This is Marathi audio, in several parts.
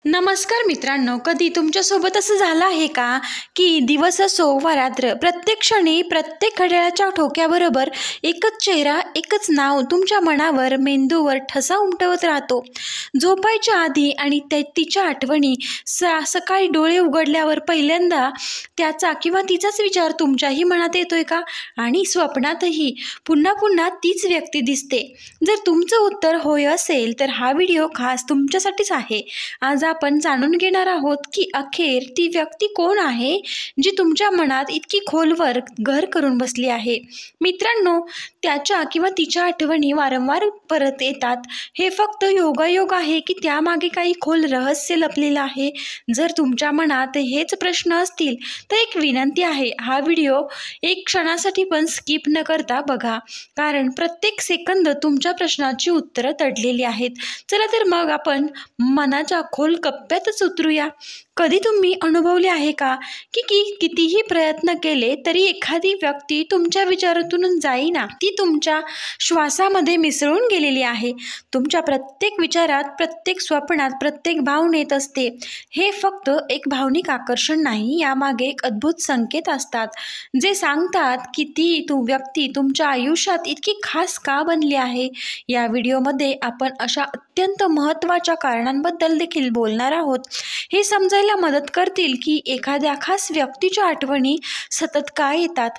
नमस्कार मित्रांनो, कधी तुमच्यासोबत असं झालं आहे का की दिवस असो वा रात्र, प्रत्येक क्षणी प्रत्येक घड्याळाच्या ठोक्याबरोबर एकच चेहरा, एकच नाव तुमच्या मनावर, मेंदूवर ठसा उमटवत राहतो. झोपायच्या आधी आणि तिच्या आठवणी, सकाळी डोळे उघडल्यावर पहिल्यांदा त्याचा किंवा तिचाच विचार तुमच्याही मनात येतोय का? आणि स्वप्नातही पुन्हा पुन्हा तीच व्यक्ती दिसते? जर तुमचं उत्तर होय असेल तर हा व्हिडिओ खास तुमच्यासाठीच आहे. आज आपण जाणून घेणार आहोत की अखेर ती व्यक्ती कोण आहे जी तुमच्या मनात इतकी खोलवर घर करून बसली आहे. मित्रांनो, त्याच्या किंवा तिच्या आठवणी वारंवार परत येतात. हे फक्त योगायोग आहे की त्यामागे काही खोल रहस्य लपलेलं आहे? जर तुमच्या मनात हेच प्रश्न असतील तर एक विनंती आहे, हा व्हिडिओ एक क्षणासाठी पण स्किप न करता बघा, कारण प्रत्येक सेकंद तुमच्या प्रश्नाची उत्तरं दडलेली आहेत. चला तर मग आपण मनाच्या खोल कप्प्यातच उतरूया. कधी तुम्ही अनुभवले आहे का की कितीही प्रयत्न केले तरी एखादी व्यक्ती तुमच्या विचारातून जाईना, ती तुमच्या श्वासामध्ये मिसळून गेलेली आहे. तुमच्या प्रत्येक विचारात, प्रत्येक स्वप्नात, प्रत्येक भावनेत असते. हे फक्त एक भावनिक आकर्षण नाही, यामागे एक अद्भुत संकेत असतात जे सांगतात की ती व्यक्ती तुमच्या आयुष्यात इतकी खास का बनली आहे. या व्हिडिओमध्ये आपण अशा अत्यंत महत्त्वाच्या कारणांबद्दल देखील बोलणार आहोत. हे समजायला मदत करतील की एखाद्या खास व्यक्तीच्या आठवणी सतत का येतात,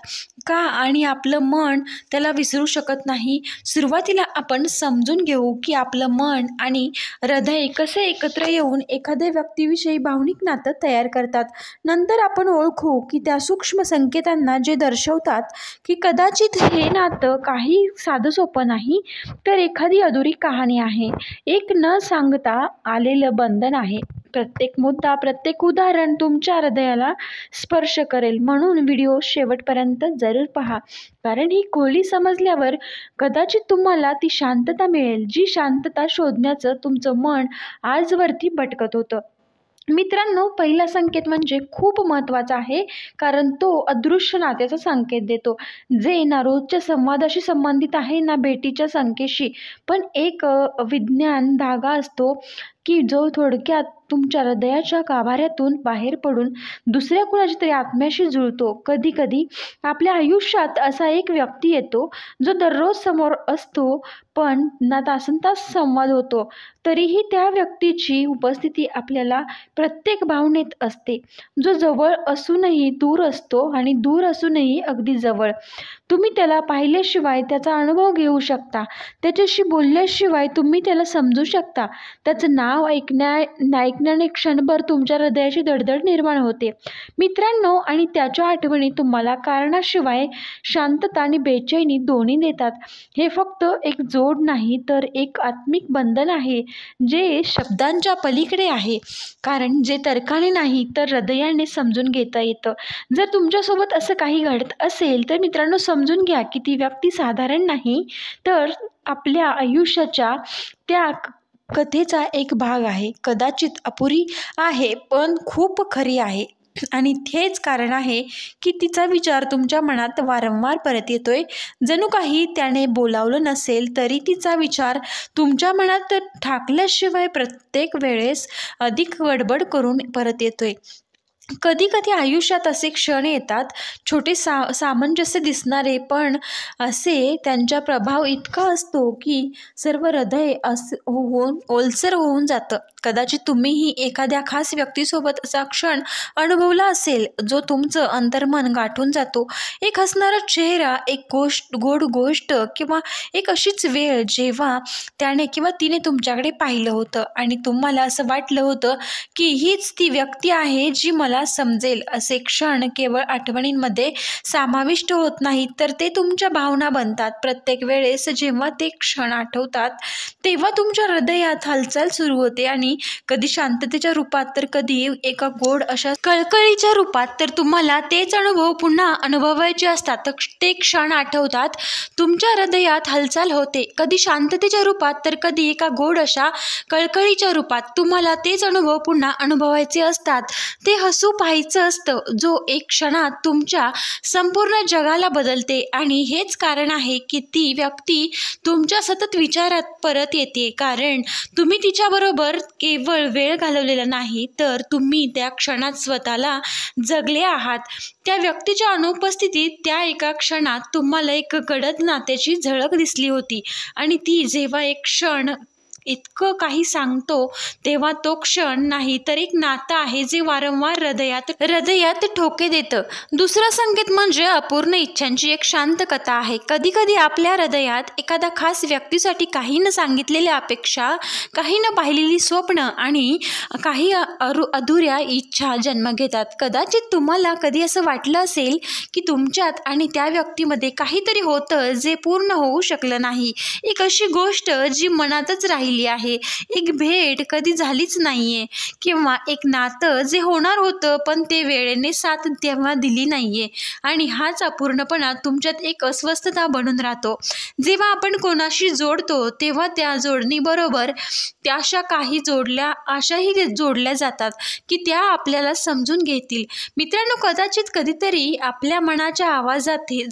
का आणि आपलं मन त्याला विसरू शकत नाही. सुरुवातीला आपण समजून घेऊ की आपलं मन आणि हृदय कसे एकत्र येऊन एखाद्या व्यक्तीविषयी भावनिक नातं तयार करतात. नंतर आपण ओळखू की त्या सूक्ष्म संकेतांना जे दर्शवतात की कदाचित हे नातं काही साधं सोपं नाही, तर एखादी अधुरी कहाणी आहे, एक न सांगता आलेलं बंधन आहे. प्रत्येक मुद्दा, प्रत्येक उदाहरण तुमच्या हृदयाला स्पर्श करेल. म्हणून व्हिडिओ शेवटपर्यंत जरूर पहा, कारण ही खोली समजल्यावर कदाचित तुम्हाला ती शांतता मिळेल, जी शांतता शोधण्याचं तुमचं मन आजवरती भटकत होतं. मित्रांनो, पहिला संकेत म्हणजे खूप महत्त्वाचा आहे, कारण तो अदृश्य नात्याचा संकेत देतो, जे ना रोजच्या संवादाशी संबंधित आहे ना भेटीच्या संख्येशी. पण एक विज्ञान धागा असतो की जो थोडक्यात तुमच्या हृदयाच्या गाभाऱ्यातून बाहेर पडून दुसऱ्या कुणाच्या तरी आत्म्याशी जुळतो. कधी कधी आपल्या आयुष्यात असा एक व्यक्ती येतो जो दररोज समोर असतो, पण ना तासनतास संवाद होतो, तरीही त्या व्यक्तीची उपस्थिती आपल्याला प्रत्येक भावनेत असते. जो जवळ असूनही दूर असतो आणि दूर असूनही अगदी जवळ. तुम्ही त्याला पाहिल्याशिवाय त्याचा अनुभव घेऊ शकता, त्याच्याशी बोलल्याशिवाय तुम्ही त्याला समजू शकता. त्याचं नाव ऐकण्याने क्षणभर तुमच्या हृदयाची धडधड निर्माण होते. मित्रांनो, आणि त्याच्या आठवणी तुम्हाला कारणाशिवाय शांतता आणि बेचैनी दोन्ही देतात. हे फक्त एक जोड नाही, तर एक आत्मिक बंधन आहे जे शब्दांच्या पलीकडे आहे, कारण जे तर्काने नाही तर हृदयाने समजून घेता येतं. जर तुमच्यासोबत असं काही घडत असेल तर मित्रांनो, समजून घ्या की ती व्यक्ती साधारण नाही, तर आपल्या आयुष्याच्या त्या कथेचा एक भाग आहे. कदाचित अपुरी आहे, पण खूप खरी आहे. आणि हेच कारण आहे की तिचा विचार तुमच्या मनात वारंवार परत येतोय. जणू काही त्याने बोलावलं नसेल तरी तिचा विचार तुमच्या मनात ठाकल्याशिवाय प्रत्येक वेळेस अधिक गडबड करून परत येतोय. कधी कधी आयुष्यात असे क्षण येतात, छोटे सामंजस्य दिसणारे, पण असे त्यांचा प्रभाव इतका असतो की सर्व हृदय ओलसर होऊन जातं. कदाचित तुम्हीही एखाद्या खास व्यक्तीसोबत असा क्षण अनुभवला असेल जो तुमचं अंतर्मन गाठून जातो. एक हसणारा चेहरा, एक गोड गोष्ट, किंवा एक अशीच वेळ जेव्हा त्याने किंवा तिने तुमच्याकडे पाहिलं होतं आणि तुम्हाला असं वाटलं होतं की हीच ती व्यक्ती आहे जी मला समजेल. असे क्षण केवळ आठवणींमध्ये समाविष्ट होत नाहीत, तर ते तुमच्या भावना बनतात. प्रत्येक वेळेस जेव्हा ते क्षण आठवतात तेव्हा तुमच्या हृदयात हालचाल सुरू होते, आणि कधी शांततेच्या रूपात तर कधी एका गोड अशा कळकळीच्या रूपात. तर तुम्हाला तेच अनुभव पुन्हा अनुभवायचे असतात. ते क्षण आठवतात, तुमच्या हृदयात हालचाल होते, कधी शांततेच्या रूपात तर कधी एका गोड अशा कळकळीच्या रूपात. तुम्हाला तेच अनुभव पुन्हा अनुभवायचे असतात. ते हसू पाहायचं असतं जो एक क्षणात तुमच्या संपूर्ण जगाला बदलते. आणि हेच कारण आहे की ती व्यक्ती तुमच्या सतत विचारात परत येते, कारण तुम्ही तिच्याबरोबर केवळ वेळ घालवलेला नाही, तर तुम्ही त्या क्षणात स्वतःला जगले आहात. त्या व्यक्तीच्या अनुपस्थितीत त्या एका क्षणात तुम्हाला एक गडद नात्याची झलक दिसली होती आणि ती जेव्हा एक क्षण इतकं काही सांगतो तेव्हा तो क्षण नाही तर एक नातं आहे जे वारंवार हृदयात ठोके देतं. दुसरा संकेत म्हणजे अपूर्ण इच्छांची एक शांत कथा आहे. कधी कधी आपल्या हृदयात एखादा खास व्यक्तीसाठी काही न सांगितलेल्या अपेक्षा, काही न पाहिलेली स्वप्न आणि काही अधुऱ्या इच्छा जन्म घेतात. कदाचित तुम्हाला कधी असं वाटलं असेल की तुमच्यात आणि त्या व्यक्तीमध्ये काहीतरी होतं जे पूर्ण होऊ शकलं नाही. एक अशी गोष्ट जी मनातच राहिली आहे, एक भेट कधी झालीच नाहीये, किंवा एक नातं जे होणार होतं पण ते वेळेने साथ तेव्हा दिली नाहीये. आणि हाच अपूर्णपणा तुमच्यात एक अस्वस्थता बनून राहतो. जेव्हा आपण कोणाशी जोडतो तेव्हा त्या जोडणीबरोबर त्याशा काही आशाही जोडल्या जातात की त्या आपल्याला समजून घेतील. मित्रांनो, कदाचित कधीतरी आपल्या मनाच्या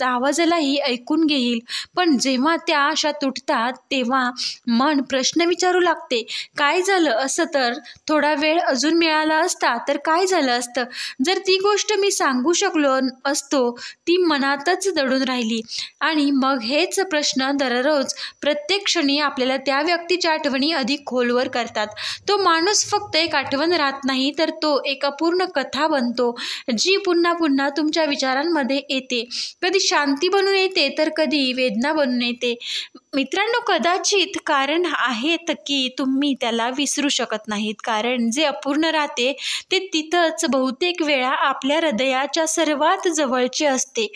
आवाजालाही ऐकून घेईल, पण जेव्हा त्या आशा तुटतात तेव्हा मन प्रश्न विचारू लागते, काय झालं असं तर थोडा वेळ अजून मिळाला असता तर काय झालं असतं, जर ती गोष्ट मी सांगू शकलो असतो. ती मनातच दडून राहिली. आणि मग हेच प्रश्न दररोज प्रत्येक क्षणी आपल्याला त्या व्यक्तीच्या आठवणी अधिक खोलवर करतात. तो माणूस फक्त एक आठवण राहत नाही, तर तो एक अपूर्ण कथा बनतो जी पुन्हा पुन्हा तुमच्या विचारांमध्ये येते. कधी शांती बनून येते तर कधी वेदना बनून येते. मित्रांनो, कदाचित कारण आहेत की तुम्ही त्याला विसरू शकत नाहीत, कारण जे अपूर्ण राहते ते तिथंच बहुतेक वेळा आपल्या हृदयाच्या सर्वात जवळचे असते.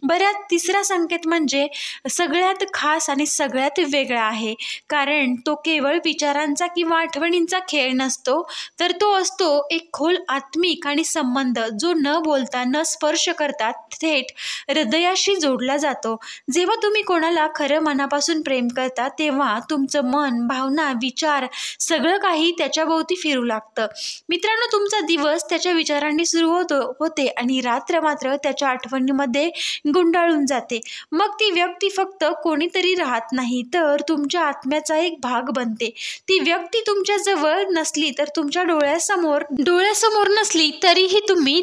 बऱ्याच तिसरा संकेत म्हणजे सगळ्यात खास आणि सगळ्यात वेगळा आहे, कारण तो केवळ विचारांचा किंवा आठवणींचा खेळ नसतो, तर तो असतो एक खोल आत्मिक आणि संबंध जो न बोलता न स्पर्श करता थेट हृदयाशी जोडला जातो. जेव्हा तुम्ही कोणाला खरं मनापासून प्रेम करता तेव्हा तुमचं मन, भावना, विचार सगळं काही त्याच्याभोवती फिरू लागतं. मित्रांनो, तुमचा दिवस त्याच्या विचारांनी सुरू होते आणि रात्र मात्र त्याच्या आठवणीमध्ये गुंडाळून जाते. मग ती व्यक्ती फक्त कोणीतरी राहत नाही, तर तुमच्या आत्म्याचा एक भाग बनते. ती व्यक्ती तुमच्या जवळ नसली तर तुमच्या डोळ्यासमोर नसली तरीही तुम्ही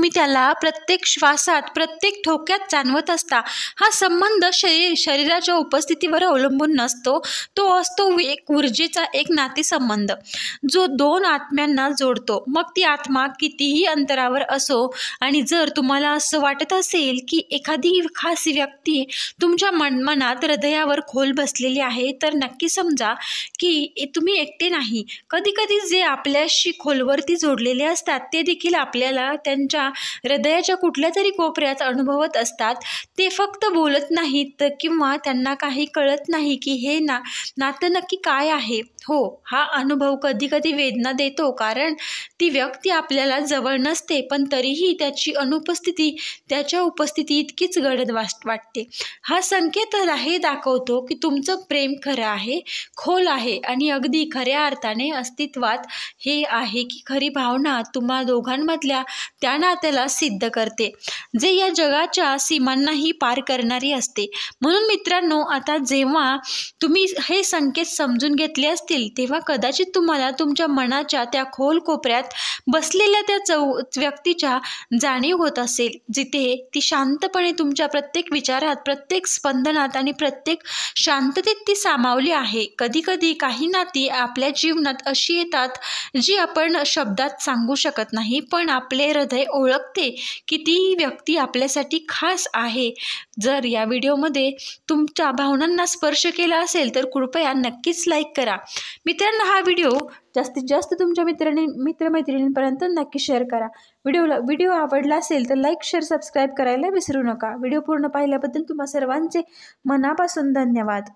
त्याला प्रत्येक श्वासात, प्रत्येक ठोक्यात जाणवत असता. हा संबंध शरीराच्या उपस्थितीवर अवलंबून नसतो, तो असतो एक ऊर्जेचा एक नातेसंबंध जो दोन आत्म्यांना जोडतो. मग ती आत्मा कितीही अंतरावर असो. आणि जर तुम्हाला असं वाटत असेल की एखादी खास व्यक्ती तुमच्या मनात, हृदयावर खोल बसलेली आहे, तर नक्की समजा की तुम्ही एकटे नाही. कधी कधी जे आपल्याशी खोलवरती जोडलेले असतात ते देखील आपल्याला त्यांच्या हृदयाच्या कुठल्या तरी कोपऱ्यात अनुभवत असतात. ते फक्त बोलत नाहीत किंवा त्यांना काही कळत नाही की हे नातं नक्की काय आहे. हो, हा अनुभव कधी कधी वेदना देतो, कारण ती व्यक्ती आपल्याला जवळ नसते, पण तरीही त्याची अनुपस्थिती त्याच्या उपस्थिती इतकीच गडद वाटते. हा संकेत हे दाखवतो की तुमचं प्रेम खरं आहे, खोल आहे आणि अगदी खऱ्या अर्थाने अस्तित्वात हे आहे की खरी भावना तुम्हा दोघांमधल्या त्या नात्याला सिद्ध करते, जे या जगाच्या सीमांनाही पार करणारी असते. म्हणून मित्रांनो, आता जेव्हा तुम्ही हे संकेत समजून घेतले असतील तेव्हा कदाचित तुम्हाला तुमच्या मनाच्या त्या खोल कोपऱ्यात बसलेल्या त्या व्यक्तीच्या जाणीव होत असेल, जिथे ती शांतपणे तुमच्या प्रत्येक विचारात, प्रत्येक स्पंदनात आणि प्रत्येक शांततेत ती सामावली आहे. कधी कधी काही नाती आपल्या जीवनात अशी येतात जी आपण शब्दात सांगू शकत नाही, पण आपले हृदय ओळखते की ती व्यक्ती आपल्यासाठी खास आहे. जर या व्हिडिओमध्ये तुमच्या भावनांना स्पर्श केला असेल तर कृपया नक्कीच लाईक करा. मित्रांनो, हा व्हिडिओ जास्तीत जास्त तुमच्या मित्रमैत्रिणींपर्यंत नक्की शेअर करा. व्हिडिओ आवडला असेल तर लाईक, शेअर, सबस्क्राईब करायला विसरू नका. व्हिडिओ पूर्ण पाहिल्याबद्दल तुम्हा सर्वांचे मनापासून धन्यवाद.